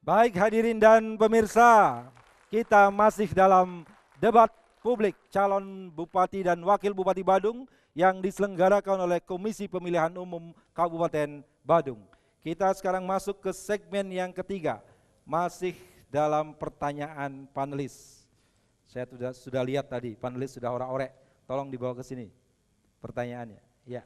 Baik hadirin dan pemirsa, kita masih dalam debat publik calon Bupati dan Wakil Bupati Badung yang diselenggarakan oleh Komisi Pemilihan Umum Kabupaten Badung. Kita sekarang masuk ke segmen yang ketiga, masih dalam pertanyaan panelis. Saya sudah lihat tadi, panelis sudah ora-orek, tolong dibawa ke sini pertanyaannya. Ya.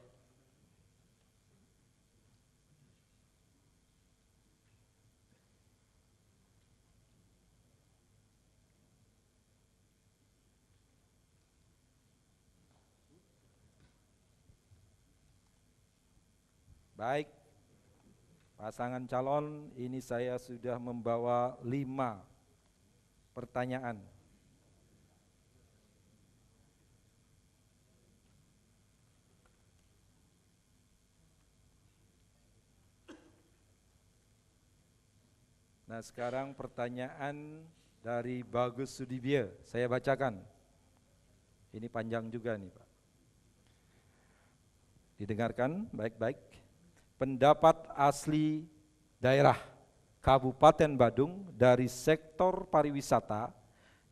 Baik, pasangan calon, ini saya sudah membawa 5 pertanyaan. Nah, sekarang pertanyaan dari Bagus Sudibyo, saya bacakan. Ini panjang juga nih Pak. Didengarkan baik-baik. Pendapat asli daerah Kabupaten Badung dari sektor pariwisata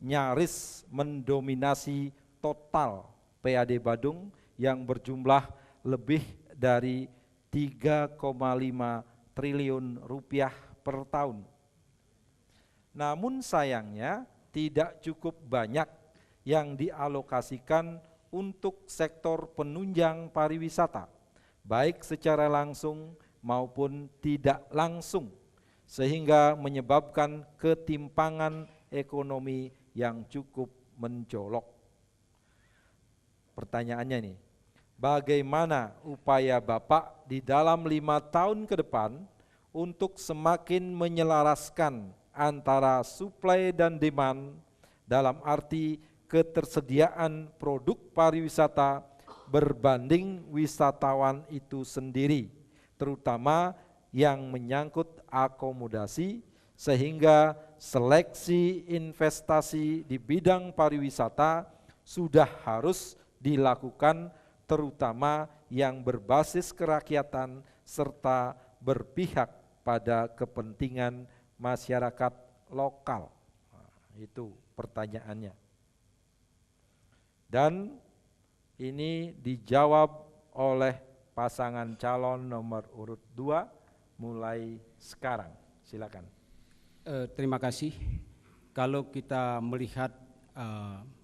nyaris mendominasi total PAD Badung yang berjumlah lebih dari 3,5 triliun rupiah per tahun. Namun sayangnya tidak cukup banyak yang dialokasikan untuk sektor penunjang pariwisata, baik secara langsung maupun tidak langsung, sehingga menyebabkan ketimpangan ekonomi yang cukup mencolok. Pertanyaannya nih, bagaimana upaya Bapak di dalam 5 tahun ke depan untuk semakin menyelaraskan antara supply dan demand dalam arti ketersediaan produk pariwisata berbanding wisatawan itu sendiri, terutama yang menyangkut akomodasi, sehingga seleksi investasi di bidang pariwisata sudah harus dilakukan, terutama yang berbasis kerakyatan serta berpihak pada kepentingan masyarakat lokal. Nah, itu pertanyaannya. Dan ini dijawab oleh pasangan calon nomor urut 2 mulai sekarang. Silakan. Terima kasih. Kalau kita melihat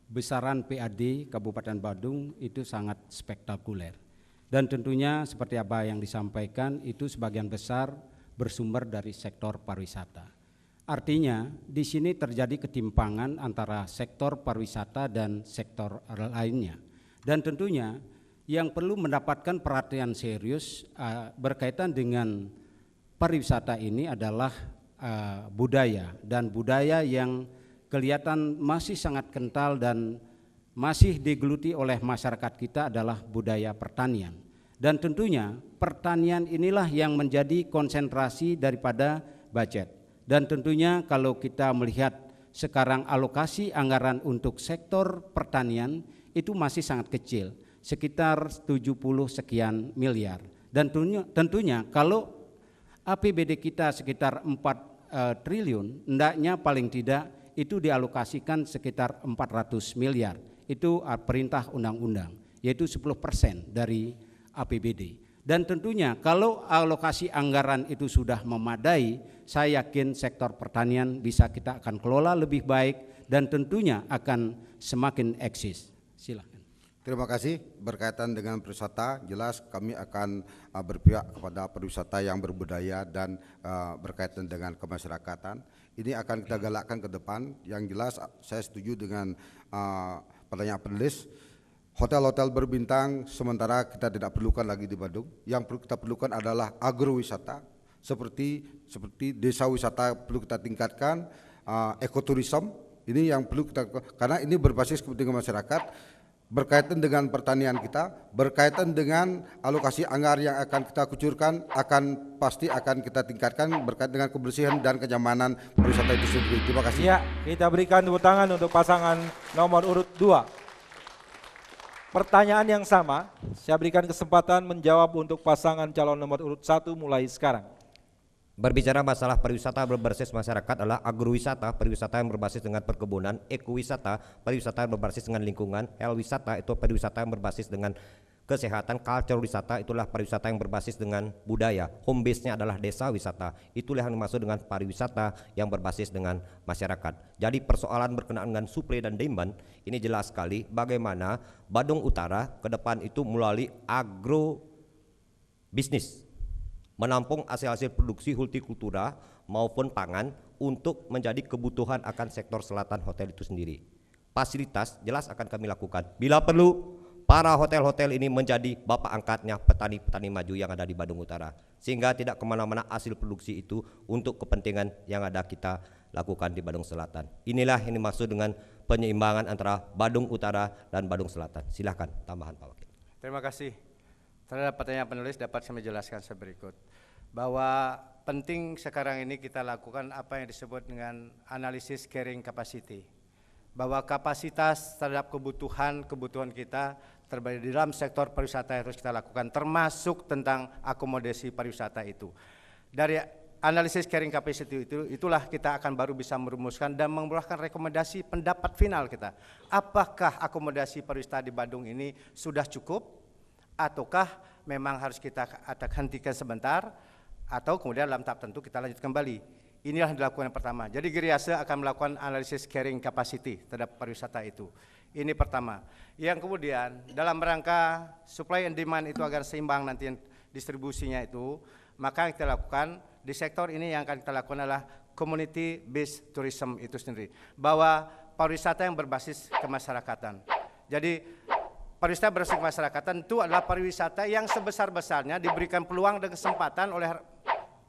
besaran PAD Kabupaten Badung itu sangat spektakuler. Dan tentunya seperti apa yang disampaikan itu sebagian besar bersumber dari sektor pariwisata. Artinya di sini terjadi ketimpangan antara sektor pariwisata dan sektor lainnya. Dan tentunya yang perlu mendapatkan perhatian serius berkaitan dengan pariwisata ini adalah budaya, dan budaya yang kelihatan masih sangat kental dan masih digeluti oleh masyarakat kita adalah budaya pertanian. Dan tentunya pertanian inilah yang menjadi konsentrasi daripada budget. Dan tentunya kalau kita melihat sekarang alokasi anggaran untuk sektor pertanian itu masih sangat kecil, sekitar 70 sekian miliar. Dan tentunya kalau APBD kita sekitar 4 triliun, hendaknya paling tidak itu dialokasikan sekitar 400 miliar. Itu perintah undang-undang, yaitu 10% dari APBD. Dan tentunya kalau alokasi anggaran itu sudah memadai, saya yakin sektor pertanian bisa kita akan kelola lebih baik dan tentunya akan semakin eksis. Silakan. Terima kasih. Berkaitan dengan pariwisata, jelas kami akan berpihak kepada pariwisata yang berbudaya dan berkaitan dengan kemasyarakatan. Ini akan kita galakkan ke depan. Yang jelas saya setuju dengan pertanyaan penulis. Hotel-hotel berbintang sementara kita tidak perlukan lagi di Badung. Yang perlu kita perlukan adalah agrowisata, seperti desa wisata perlu kita tingkatkan, ekoturism. Ini yang perlu kita, karena ini berbasis kepentingan masyarakat, berkaitan dengan pertanian kita, berkaitan dengan alokasi anggaran yang akan kita kucurkan, pasti akan kita tingkatkan berkaitan dengan kebersihan dan kenyamanan pariwisata itu sendiri. Terima kasih. Ya, kita berikan tepuk tangan untuk pasangan nomor urut 2. Pertanyaan yang sama, saya berikan kesempatan menjawab untuk pasangan calon nomor urut 1 mulai sekarang. Berbicara masalah pariwisata berbasis masyarakat adalah agrowisata, pariwisata yang berbasis dengan perkebunan, ekowisata, pariwisata yang berbasis dengan lingkungan, health wisata itu pariwisata yang berbasis dengan kesehatan, culture wisata itulah pariwisata yang berbasis dengan budaya, home base-nya adalah desa wisata, itulah yang dimaksud dengan pariwisata yang berbasis dengan masyarakat. Jadi persoalan berkenaan dengan supply dan demand ini jelas sekali bagaimana Badung Utara ke depan itu melalui agro bisnis menampung hasil-hasil produksi hortikultura maupun pangan untuk menjadi kebutuhan akan sektor selatan hotel itu sendiri. Fasilitas jelas akan kami lakukan. Bila perlu, para hotel-hotel ini menjadi bapak angkatnya petani-petani maju yang ada di Badung Utara. Sehingga tidak kemana-mana hasil produksi itu untuk kepentingan yang ada kita lakukan di Badung Selatan. Inilah yang dimaksud dengan penyeimbangan antara Badung Utara dan Badung Selatan. Silahkan tambahan Pak Wakil. Terima kasih. Terhadap pertanyaan penulis dapat saya menjelaskan seberikut, bahwa penting sekarang ini kita lakukan apa yang disebut dengan analisis carrying capacity, bahwa kapasitas terhadap kebutuhan kita terbaik di dalam sektor pariwisata yang harus kita lakukan, termasuk tentang akomodasi pariwisata itu. Dari analisis carrying capacity itulah kita akan baru bisa merumuskan dan mengeluarkan rekomendasi pendapat final kita. Apakah akomodasi pariwisata di Badung ini sudah cukup? Ataukah memang harus kita hentikan sebentar atau kemudian dalam tahap tentu kita lanjut kembali. Inilah yang dilakukan yang pertama. Jadi Giriase akan melakukan analisis carrying capacity terhadap pariwisata itu. Ini pertama. Yang kemudian dalam rangka supply and demand itu agar seimbang nanti distribusinya itu, maka yang kita lakukan di sektor ini yang akan kita lakukan adalah community based tourism itu sendiri, bahwa pariwisata yang berbasis kemasyarakatan. Jadi pariwisata berbasis kemasyarakatan itu adalah pariwisata yang sebesar-besarnya diberikan peluang dan kesempatan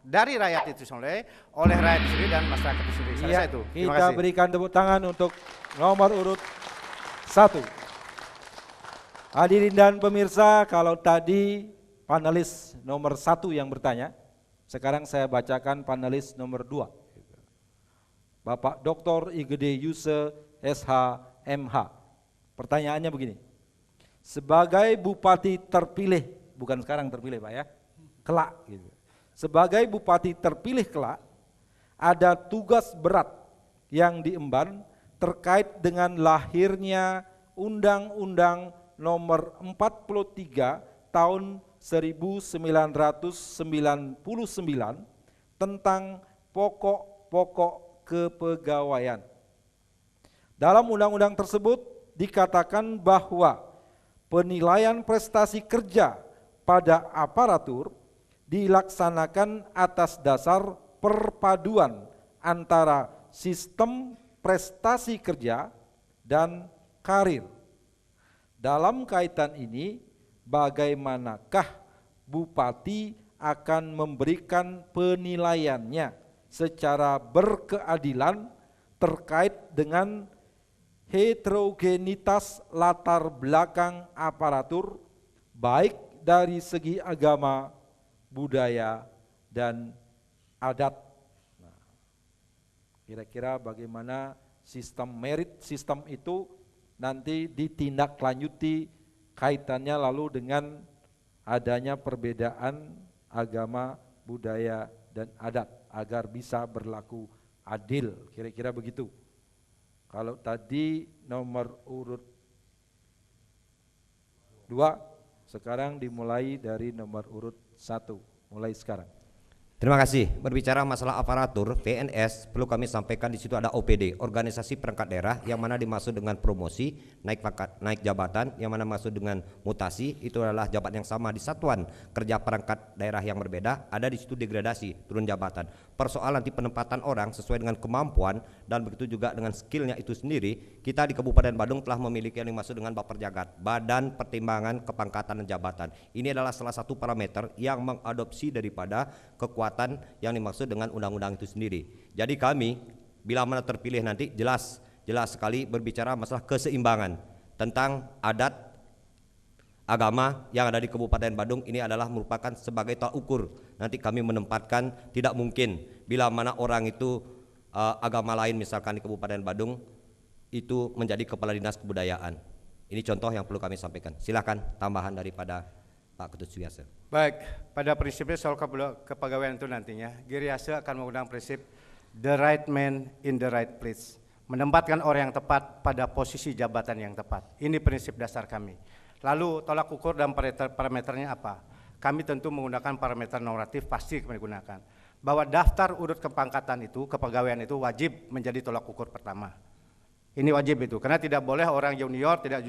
dari rakyat itu sendiri, oleh rakyat itu sendiri dan masyarakat itu sendiri. Ya, itu. Kita berikan tepuk tangan untuk nomor urut 1. Hadirin dan pemirsa, kalau tadi panelis nomor 1 yang bertanya, sekarang saya bacakan panelis nomor 2. Bapak Dr. Igede Yuse SH MH. Pertanyaannya begini. Sebagai bupati terpilih, bukan sekarang terpilih Pak ya, kelak gitu. Sebagai bupati terpilih kelak, ada tugas berat yang diemban terkait dengan lahirnya Undang-Undang Nomor 43 Tahun 1999 tentang pokok-pokok kepegawaian. Dalam undang-undang tersebut dikatakan bahwa penilaian prestasi kerja pada aparatur dilaksanakan atas dasar perpaduan antara sistem prestasi kerja dan karir. Dalam kaitan ini, bagaimanakah bupati akan memberikan penilaiannya secara berkeadilan terkait dengan heterogenitas latar belakang aparatur, baik dari segi agama, budaya, dan adat. Nah, kira-kira bagaimana sistem merit sistem itu nanti ditindaklanjuti kaitannya lalu dengan adanya perbedaan agama, budaya, dan adat agar bisa berlaku adil, kira-kira begitu. Kalau tadi nomor urut 2, sekarang dimulai dari nomor urut 1, mulai sekarang. Terima kasih. Berbicara masalah aparatur PNS, perlu kami sampaikan di situ ada OPD, organisasi perangkat daerah, yang mana dimaksud dengan promosi, naik pangkat, naik jabatan, yang mana maksud dengan mutasi, itu adalah jabatan yang sama di satuan kerja perangkat daerah yang berbeda, ada di situ degradasi, turun jabatan. Persoalan nanti penempatan orang sesuai dengan kemampuan dan begitu juga dengan skillnya itu sendiri, kita di Kabupaten Badung telah memiliki yang dimaksud dengan Baperjagat, Badan Pertimbangan Kepangkatan dan Jabatan. Ini adalah salah satu parameter yang mengadopsi daripada kekuatan yang dimaksud dengan undang-undang itu sendiri. Jadi kami bila mana terpilih nanti jelas sekali berbicara masalah keseimbangan tentang adat agama yang ada di Kabupaten Badung. Ini adalah merupakan sebagai tolak ukur. Nanti kami menempatkan, tidak mungkin bila mana orang itu agama lain misalkan di Kabupaten Badung itu menjadi kepala dinas kebudayaan. Ini contoh yang perlu kami sampaikan. Silakan tambahan daripada Pak Ketut Sugiharto. Baik, pada prinsipnya soal kepegawaian itu nantinya, Giriase akan menggunakan prinsip the right man in the right place, menempatkan orang yang tepat pada posisi jabatan yang tepat. Ini prinsip dasar kami. Lalu tolak ukur dan parameternya apa? Kami tentu menggunakan parameter normatif, pasti kami gunakan. Bahwa daftar urut kepangkatan itu, kepegawaian itu wajib menjadi tolak ukur pertama. Ini wajib itu, karena tidak boleh orang junior tidak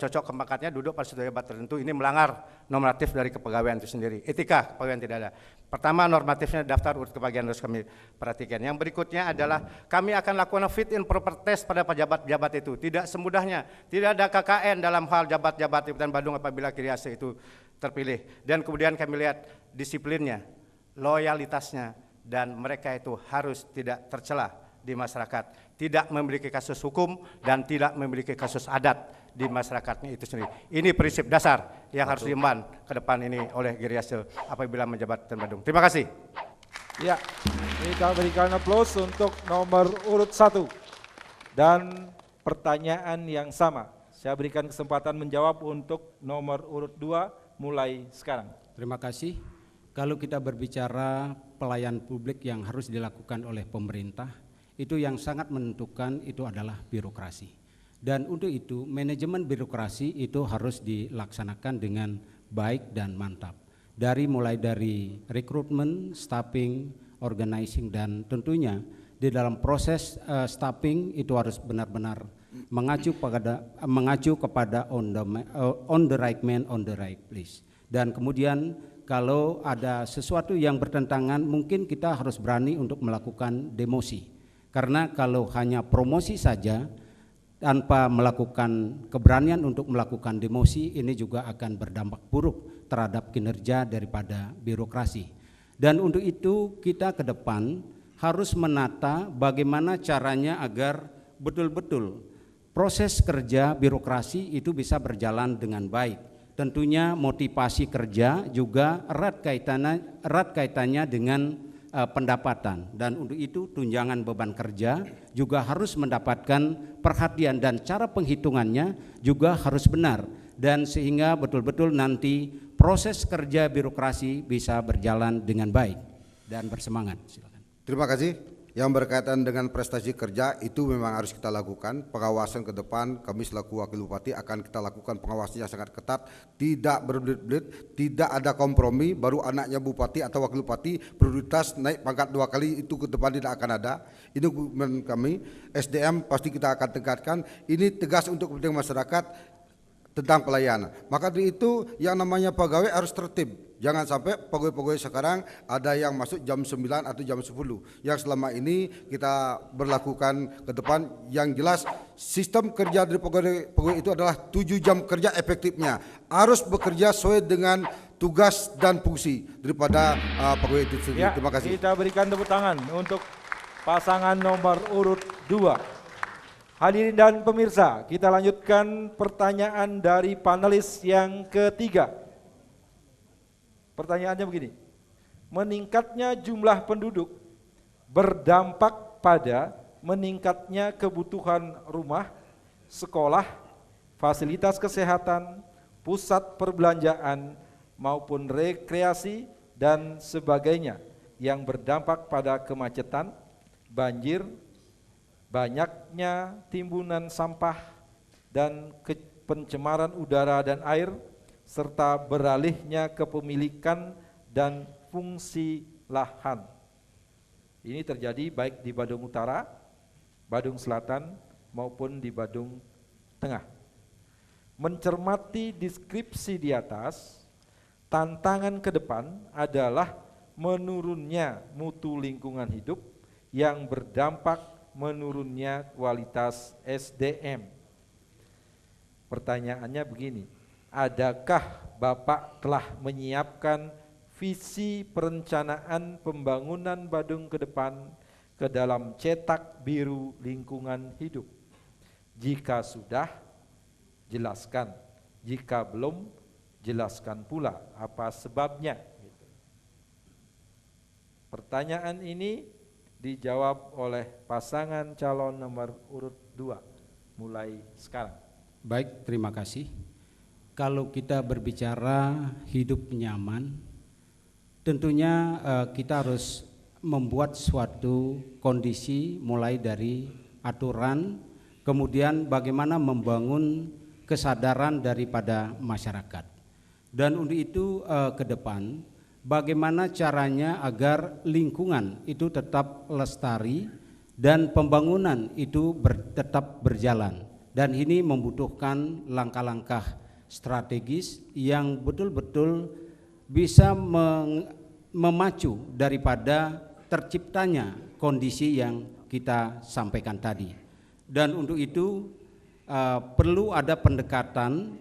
cocok kepangkatnya duduk pada suatu jabat tertentu. Ini melanggar normatif dari kepegawaian itu sendiri. Etika kepegawaian tidak ada. Pertama, normatifnya daftar urut kepegawaian harus kami perhatikan. Yang berikutnya adalah kami akan lakukan fit and proper test pada pejabat-pejabat itu. Tidak semudahnya, tidak ada KKN dalam hal jabat-jabat di Kabupaten Badung apabila Giriase itu terpilih. Dan kemudian kami lihat disiplinnya, loyalitasnya, dan mereka itu harus tidak tercela di masyarakat, tidak memiliki kasus hukum dan tidak memiliki kasus adat di masyarakatnya itu sendiri. Ini prinsip dasar yang harus diemban ke depan ini oleh Giriase apabila menjabat Kabupaten Badung. Terima kasih. Ya, kita berikan aplaus untuk nomor urut 1. Dan pertanyaan yang sama, saya berikan kesempatan menjawab untuk nomor urut 2 mulai sekarang. Terima kasih. Kalau kita berbicara pelayan publik yang harus dilakukan oleh pemerintah, itu yang sangat menentukan itu adalah birokrasi. Dan untuk itu manajemen birokrasi itu harus dilaksanakan dengan baik dan mantap. Mulai dari rekrutmen, staffing, organizing, dan tentunya di dalam proses staffing itu harus benar-benar mengacu kepada on the right man on the right place. Dan kemudian kalau ada sesuatu yang bertentangan, mungkin kita harus berani untuk melakukan demosi. Karena kalau hanya promosi saja tanpa melakukan keberanian untuk melakukan demosi, ini juga akan berdampak buruk terhadap kinerja daripada birokrasi. Dan untuk itu kita ke depan harus menata bagaimana caranya agar betul-betul proses kerja birokrasi itu bisa berjalan dengan baik. Tentunya motivasi kerja juga erat kaitannya dengan pendapatan, dan untuk itu tunjangan beban kerja juga harus mendapatkan perhatian dan cara penghitungannya juga harus benar, dan sehingga betul-betul nanti proses kerja birokrasi bisa berjalan dengan baik dan bersemangat. Silakan. Terima kasih. Yang berkaitan dengan prestasi kerja itu memang harus kita lakukan. Pengawasan ke depan kami selaku wakil bupati akan kita lakukan pengawasan yang sangat ketat, tidak berbelit-belit, tidak ada kompromi. Baru anaknya bupati atau wakil bupati prioritas naik pangkat 2 kali, itu ke depan tidak akan ada. Ini komitmen kami. SDM pasti kita akan tingkatkan. Ini tegas untuk kepentingan masyarakat tentang pelayanan. Maka dari itu yang namanya pegawai harus tertib. Jangan sampai pegawai-pegawai sekarang ada yang masuk jam 9 atau jam 10. Yang selama ini kita berlakukan ke depan, yang jelas sistem kerja dari pegawai itu adalah 7 jam kerja efektifnya. Harus bekerja sesuai dengan tugas dan fungsi daripada pegawai itu sendiri. Ya, terima kasih. kita berikan tepuk tangan untuk pasangan nomor urut 2. Hadirin dan pemirsa, kita lanjutkan pertanyaan dari panelis yang ketiga. Pertanyaannya begini, meningkatnya jumlah penduduk berdampak pada meningkatnya kebutuhan rumah, sekolah, fasilitas kesehatan, pusat perbelanjaan maupun rekreasi dan sebagainya yang berdampak pada kemacetan, banjir, banyaknya timbunan sampah dan pencemaran udara dan air, serta beralihnya kepemilikan dan fungsi lahan. Ini terjadi baik di Badung Utara, Badung Selatan maupun di Badung Tengah. Mencermati deskripsi di atas, tantangan ke depan adalah menurunnya mutu lingkungan hidup yang berdampak menurunnya kualitas SDM. Pertanyaannya begini, adakah Bapak telah menyiapkan visi perencanaan pembangunan Badung ke depan ke dalam cetak biru lingkungan hidup? Jika sudah, jelaskan. Jika belum, jelaskan pula apa sebabnya. Pertanyaan ini dijawab oleh pasangan calon nomor urut 2 mulai sekarang. Baik, terima kasih. kalau kita berbicara hidup nyaman, tentunya kita harus membuat suatu kondisi mulai dari aturan, kemudian bagaimana membangun kesadaran daripada masyarakat. Dan untuk itu ke depan bagaimana caranya agar lingkungan itu tetap lestari dan pembangunan itu tetap berjalan. Dan ini membutuhkan langkah-langkah strategis yang betul-betul bisa memacu daripada terciptanya kondisi yang kita sampaikan tadi. Dan untuk itu perlu ada pendekatan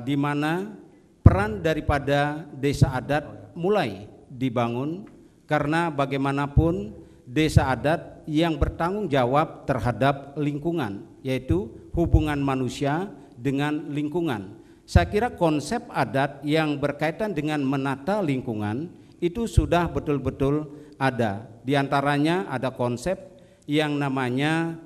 di mana peran daripada desa adat mulai dibangun, karena bagaimanapun desa adat yang bertanggung jawab terhadap lingkungan, yaitu hubungan manusia dengan lingkungan. Saya kira konsep adat yang berkaitan dengan menata lingkungan itu sudah betul-betul ada. Di antaranya ada konsep yang namanya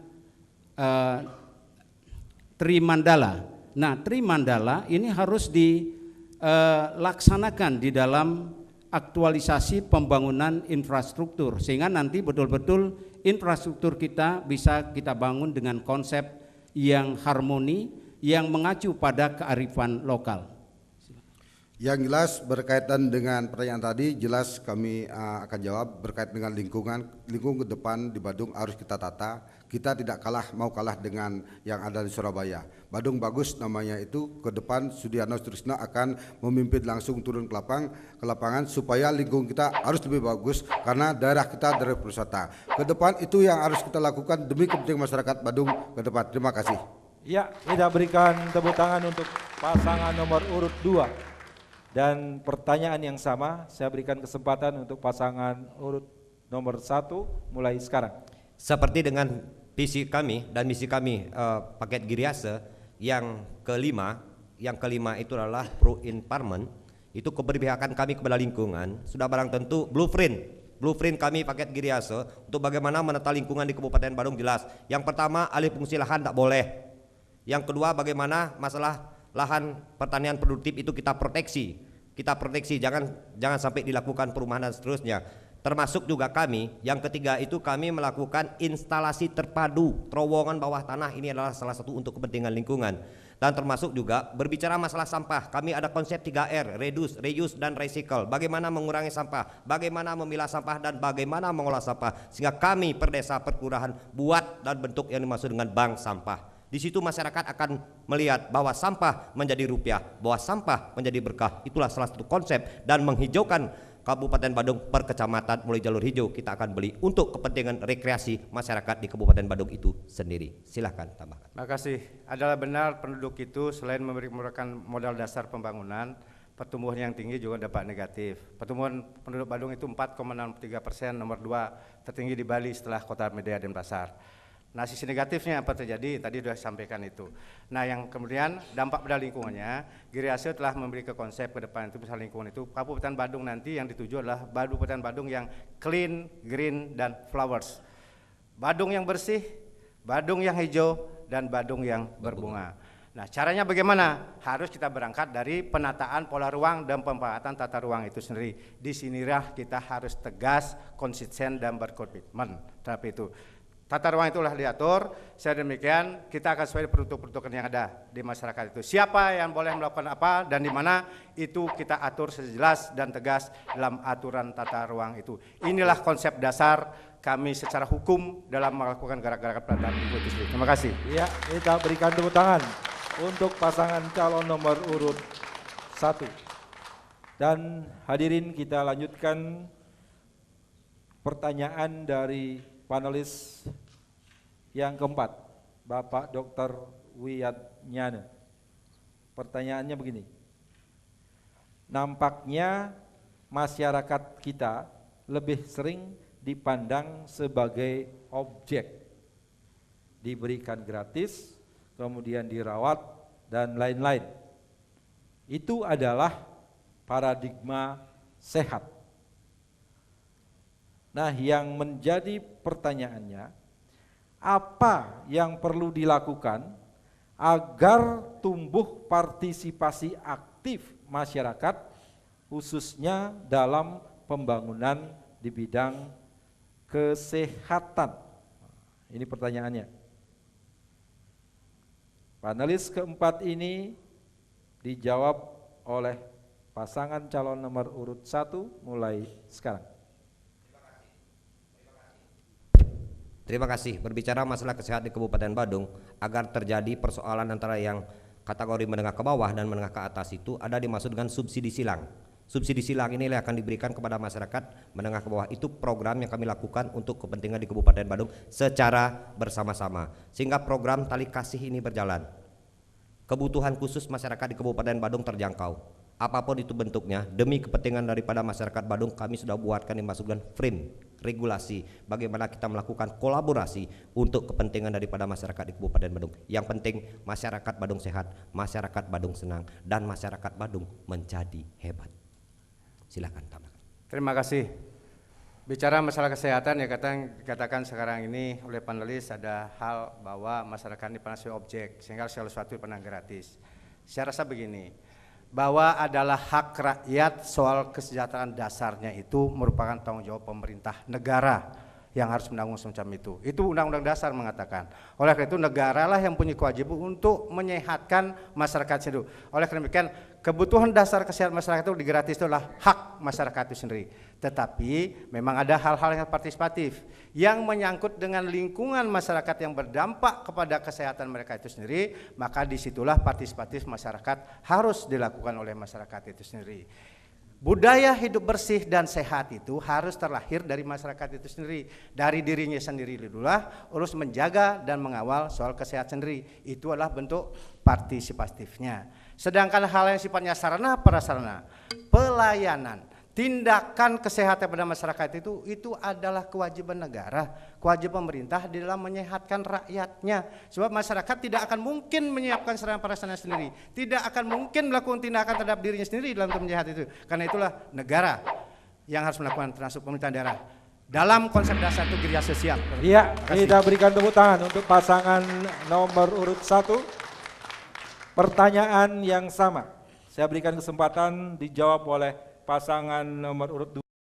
Trimandala. Nah, Trimandala ini harus dilaksanakan di dalam aktualisasi pembangunan infrastruktur, sehingga nanti betul-betul infrastruktur kita bisa kita bangun dengan konsep yang harmoni, yang mengacu pada kearifan lokal. Yang jelas berkaitan dengan pertanyaan tadi, jelas kami akan jawab berkaitan dengan lingkungan ke depan di Badung harus kita tata. Kita tidak mau kalah dengan yang ada di Surabaya. Badung bagus namanya itu, ke depan Sudiarno Sutrisno akan memimpin langsung turun ke lapangan supaya lingkungan kita harus lebih bagus karena daerah kita daerah wisata. Ke depan itu yang harus kita lakukan demi kepentingan masyarakat Badung ke depan. Terima kasih. Ya, kita berikan tepuk tangan untuk pasangan nomor urut 2. Dan pertanyaan yang sama saya berikan kesempatan untuk pasangan urut nomor 1 mulai sekarang. Seperti dengan visi kami dan misi kami paket Giriase yang kelima itu adalah pro environment, itu keberpihakan kami kepada lingkungan. Sudah barang tentu blueprint kami paket Giriase untuk bagaimana menata lingkungan di Kabupaten Badung jelas. Yang pertama, alih fungsi lahan tak boleh. Yang kedua, bagaimana masalah lahan pertanian produktif itu kita proteksi, jangan sampai dilakukan perumahan dan seterusnya. Termasuk juga kami, yang ketiga itu kami melakukan instalasi terpadu terowongan bawah tanah, ini adalah salah satu untuk kepentingan lingkungan. Dan termasuk juga berbicara masalah sampah, kami ada konsep 3R, reduce, reuse, dan recycle. Bagaimana mengurangi sampah, bagaimana memilah sampah, dan bagaimana mengolah sampah, sehingga kami per desa per kelurahan buat dan bentuk yang dimaksud dengan bank sampah. Di situ masyarakat akan melihat bahwa sampah menjadi rupiah, bahwa sampah menjadi berkah. Itulah salah satu konsep, dan menghijaukan Kabupaten Badung per kecamatan mulai jalur hijau kita akan beli untuk kepentingan rekreasi masyarakat di Kabupaten Badung itu sendiri. Silahkan tambahkan. Terima kasih. Adalah benar penduduk itu selain merupakan modal dasar pembangunan, pertumbuhan yang tinggi juga dampak negatif. Pertumbuhan penduduk Badung itu 4,63%, nomor 2 tertinggi di Bali setelah Kota Medan dan Denpasar. Nah, sisi negatifnya apa terjadi? Tadi sudah sampaikan itu. Nah, yang kemudian dampak pada lingkungannya, Giriase telah memberi ke konsep ke depan itu misalnya lingkungan itu Kabupaten Badung nanti yang dituju adalah Kabupaten Badung yang clean, green, dan flowers. Badung yang bersih, Badung yang hijau, dan Badung yang berbunga. Nah, caranya bagaimana? Harus kita berangkat dari penataan pola ruang dan pemanfaatan tata ruang itu sendiri. Di sinilah kita harus tegas, konsisten, dan berkomitmen terhadap itu. Tata ruang itulah diatur, saya demikian kita akan sesuai peruntukan yang ada di masyarakat itu. Siapa yang boleh melakukan apa dan di mana itu kita atur sejelas dan tegas dalam aturan tata ruang itu. Inilah konsep dasar kami secara hukum dalam melakukan gerak-gerak pelanggaran lingkungan itu sendiri. Terima kasih. Ya, kita berikan tepuk tangan untuk pasangan calon nomor urut 1. Dan hadirin, kita lanjutkan pertanyaan dari panelis yang keempat, Bapak Dr. Wiatnyana. Pertanyaannya begini, nampaknya masyarakat kita lebih sering dipandang sebagai objek, diberikan gratis, kemudian dirawat, dan lain-lain. Itu adalah paradigma sehat. Nah, yang menjadi pertanyaannya, apa yang perlu dilakukan agar tumbuh partisipasi aktif masyarakat khususnya dalam pembangunan di bidang kesehatan. Ini pertanyaannya. Panelis keempat ini dijawab oleh pasangan calon nomor urut 1 mulai sekarang. Terima kasih. Berbicara masalah kesehatan di Kabupaten Badung, agar terjadi persoalan antara yang kategori menengah ke bawah dan menengah ke atas itu ada dimaksud dengan subsidi silang. Subsidi silang ini akan diberikan kepada masyarakat menengah ke bawah. Itu program yang kami lakukan untuk kepentingan di Kabupaten Badung secara bersama-sama. Sehingga program tali kasih ini berjalan. Kebutuhan khusus masyarakat di Kabupaten Badung terjangkau. Apapun itu bentuknya, demi kepentingan daripada masyarakat Badung, kami sudah buatkan yang masukkan frame regulasi bagaimana kita melakukan kolaborasi untuk kepentingan daripada masyarakat di Kabupaten Badung. Yang penting masyarakat Badung sehat, masyarakat Badung senang, dan masyarakat Badung menjadi hebat. Silakan tambahkan. Terima kasih. Bicara masalah kesehatan ya katakan sekarang ini oleh panelis ada hal bahwa masyarakat ini pernah objek sehingga segala sesuatu pernah gratis. Saya rasa begini, bahwa adalah hak rakyat soal kesejahteraan dasarnya itu merupakan tanggung jawab pemerintah negara yang harus menanggung semacam itu. Itu Undang-Undang Dasar mengatakan. Oleh karena itu negara lah yang punya kewajiban untuk menyehatkan masyarakat itu. Oleh karena demikian kebutuhan dasar kesehatan masyarakat itu digratis itu adalah hak masyarakat itu sendiri. Tetapi memang ada hal-hal yang partisipatif yang menyangkut dengan lingkungan masyarakat yang berdampak kepada kesehatan mereka itu sendiri, maka disitulah partisipatif masyarakat harus dilakukan oleh masyarakat itu sendiri. Budaya hidup bersih dan sehat itu harus terlahir dari masyarakat itu sendiri, dari dirinya sendiri dululah, urus menjaga dan mengawal soal kesehatan sendiri. Itu adalah bentuk partisipatifnya. Sedangkan hal yang sifatnya sarana prasarana, pelayanan, tindakan kesehatan pada masyarakat itu adalah kewajiban negara, kewajiban pemerintah di dalam menyehatkan rakyatnya. Sebab masyarakat tidak akan mungkin menyiapkan sarana prasarana sendiri, tidak akan mungkin melakukan tindakan terhadap dirinya sendiri dalam menyehat itu. Karena itulah negara yang harus melakukan, termasuk pemerintah daerah. Dalam konsep dasar itu geria sosial. Iya, kita berikan tepuk tangan untuk pasangan nomor urut 1. Pertanyaan yang sama, saya berikan kesempatan dijawab oleh pasangan nomor urut 2.